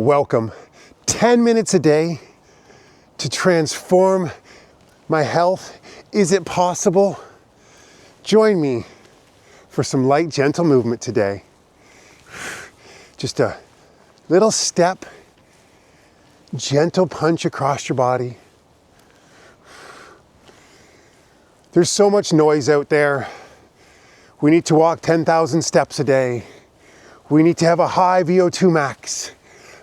Welcome. 10 minutes a day to transform my health. Is it possible? Join me for some light, gentle movement today. Just a little step, gentle punch across your body. There's so much noise out there. We need to walk 10,000 steps a day. We need to have a high VO2 max.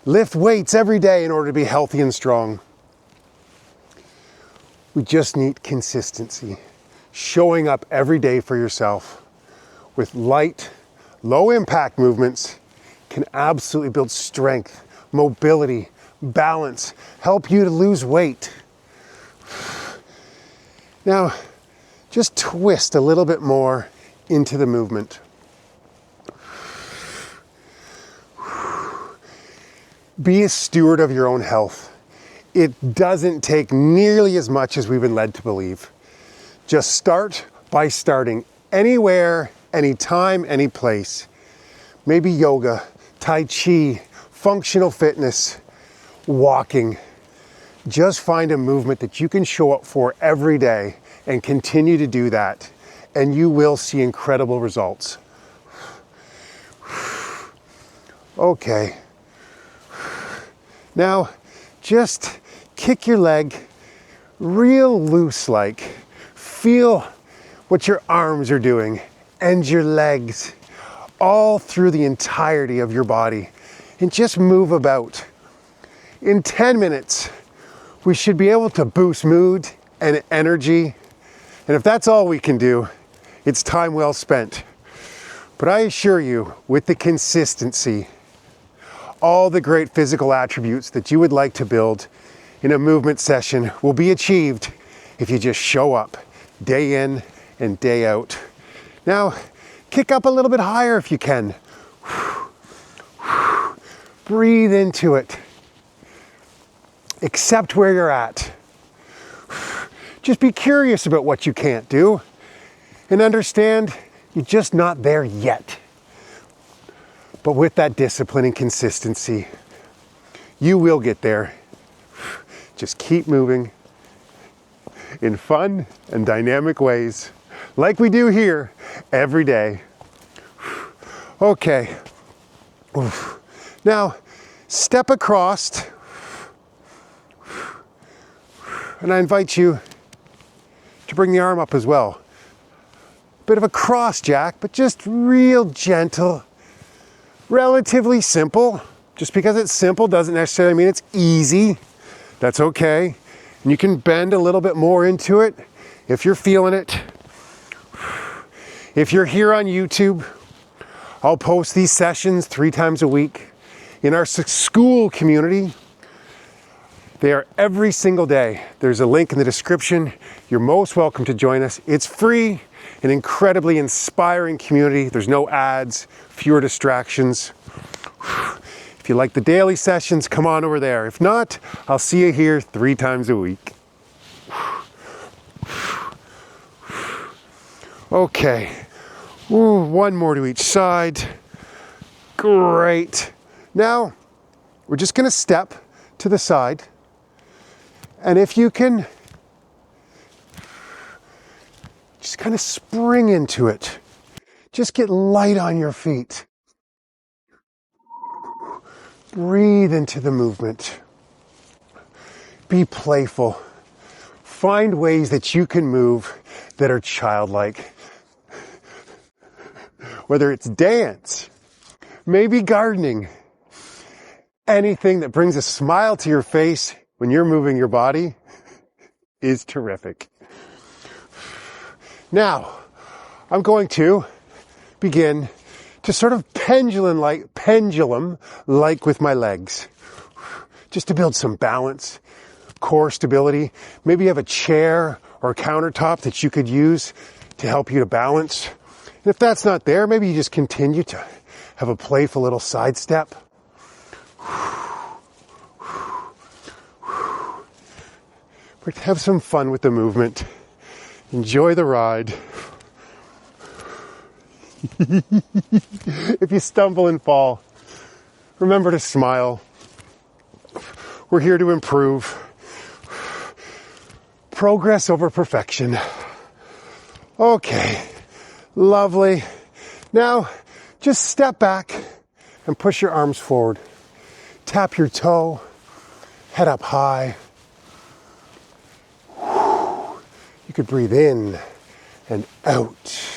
Lift weights every day in order to be healthy and strong. We just need consistency. Showing up every day for yourself with light, low impact movements can absolutely build strength, mobility, balance, help you to lose weight. Now, just twist a little bit more into the movement. Be a steward of your own health. It doesn't take nearly as much as we've been led to believe. Just start by starting anywhere, anytime, any place. Maybe yoga, Tai Chi, functional fitness, walking. Just find a movement that you can show up for every day and continue to do that, and you will see incredible results. Okay. Now, just kick your leg real loose like. Feel what your arms are doing and your legs all through the entirety of your body, and just move about. In 10 minutes, we should be able to boost mood and energy. And if that's all we can do, it's time well spent. But I assure you, with the consistency, all the great physical attributes that you would like to build in a movement session will be achieved if you just show up day in and day out. Now, kick up a little bit higher if you can. Breathe into it. Accept where you're at. Just be curious about what you can't do and understand you're just not there yet. But with that discipline and consistency, you will get there. Just keep moving in fun and dynamic ways, like we do here every day. Okay. Now, step across, and I invite you to bring the arm up as well. Bit of a cross jack, but just real gentle. Relatively simple. Just because it's simple doesn't necessarily mean it's easy. That's okay. And you can bend a little bit more into it if you're feeling it. If you're here on YouTube, I'll post these sessions 3 times a week in our Skool community. They are every single day. There's a link in the description. You're most welcome to join us. It's free, an incredibly inspiring community. There's no ads, fewer distractions. If you like the daily sessions, come on over there. If not, I'll see you here 3 times a week. Okay. Ooh, 1 more to each side. Great. Now, we're just gonna step to the side. And if you can, just kind of spring into it. Just get light on your feet. Breathe into the movement. Be playful. Find ways that you can move that are childlike. Whether it's dance, maybe gardening, anything that brings a smile to your face when you're moving your body is terrific. Now, I'm going to begin to sort of pendulum like with my legs, just to build some balance, core stability. Maybe you have a chair or a countertop that you could use to help you to balance. And if that's not there, maybe you just continue to have a playful little side step. But have some fun with the movement. Enjoy the ride. If you stumble and fall, remember to smile. We're here to improve. Progress over perfection. Okay, lovely. Now, just step back and push your arms forward. Tap your toe, head up high. You could breathe in and out,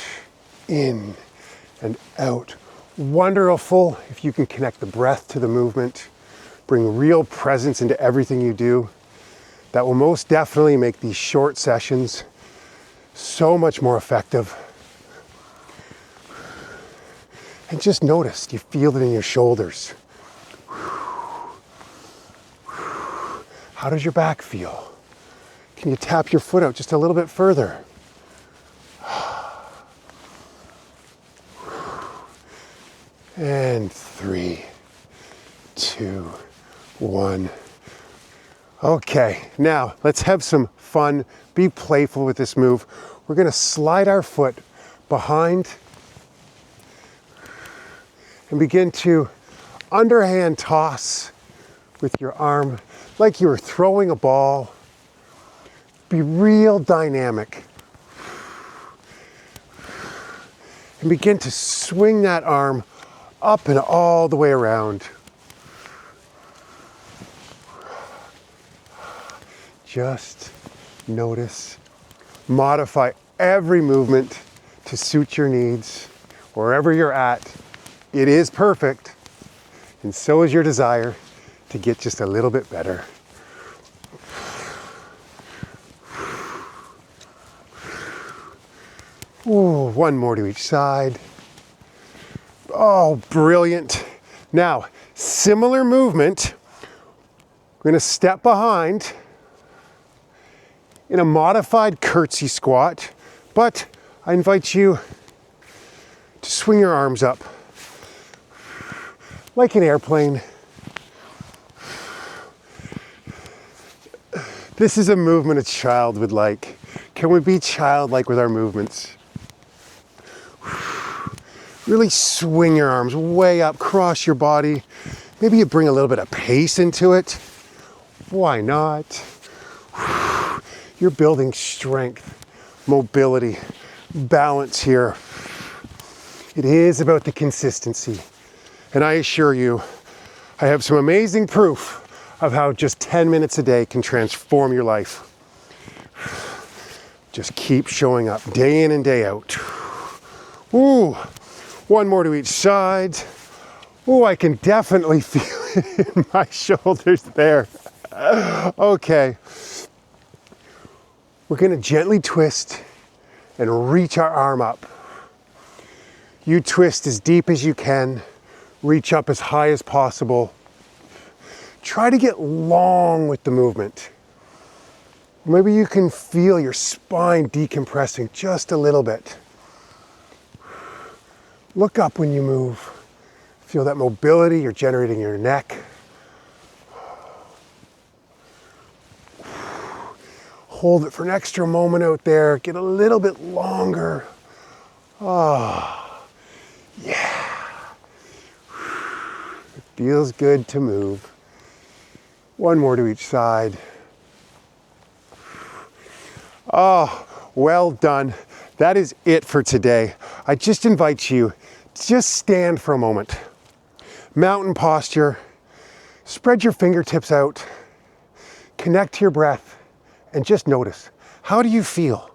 in and out. Wonderful if you can connect the breath to the movement, bring real presence into everything you do. That will most definitely make these short sessions so much more effective. And just notice, you feel it in your shoulders. How does your back feel? Can you tap your foot out just a little bit further? And 3, 2, 1. Okay, now let's have some fun. Be playful with this move. We're gonna slide our foot behind and begin to underhand toss with your arm like you were throwing a ball. Be real dynamic. And begin to swing that arm up and all the way around. Just notice. Modify every movement to suit your needs. Wherever you're at, it is perfect. And so is your desire to get just a little bit better. Ooh, one more to each side. Oh, brilliant. Now, similar movement. We're gonna step behind in a modified curtsy squat, but I invite you to swing your arms up like an airplane. This is a movement a child would like. Can we be childlike with our movements? Really swing your arms way up, cross your body. Maybe you bring a little bit of pace into it. Why not? You're building strength, mobility, balance here. It is about the consistency. And I assure you, I have some amazing proof of how just 10 minutes a day can transform your life. Just keep showing up day in and day out. Ooh, one more to each side. Ooh, I can definitely feel it in my shoulders there. Okay. We're gonna gently twist and reach our arm up. You twist as deep as you can, reach up as high as possible. Try to get long with the movement. Maybe you can feel your spine decompressing just a little bit. Look up when you move. Feel that mobility you're generating in your neck. Hold it for an extra moment out there. Get a little bit longer. Oh, yeah. It feels good to move. One more to each side. Oh, well done. That is it for today. I just invite you to just stand for a moment. Mountain posture. Spread your fingertips out. Connect to your breath. And just notice, how do you feel?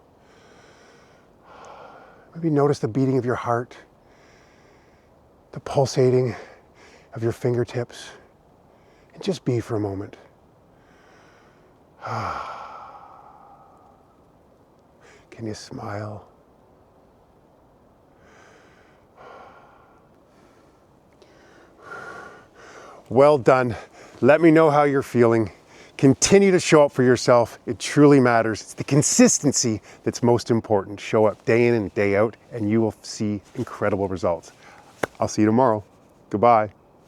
Maybe notice the beating of your heart, the pulsating of your fingertips, and just be for a moment. Can you smile? Well done. Let me know how you're feeling. Continue to show up for yourself. It truly matters. It's the consistency that's most important. Show up day in and day out, and you will see incredible results. I'll see you tomorrow. Goodbye.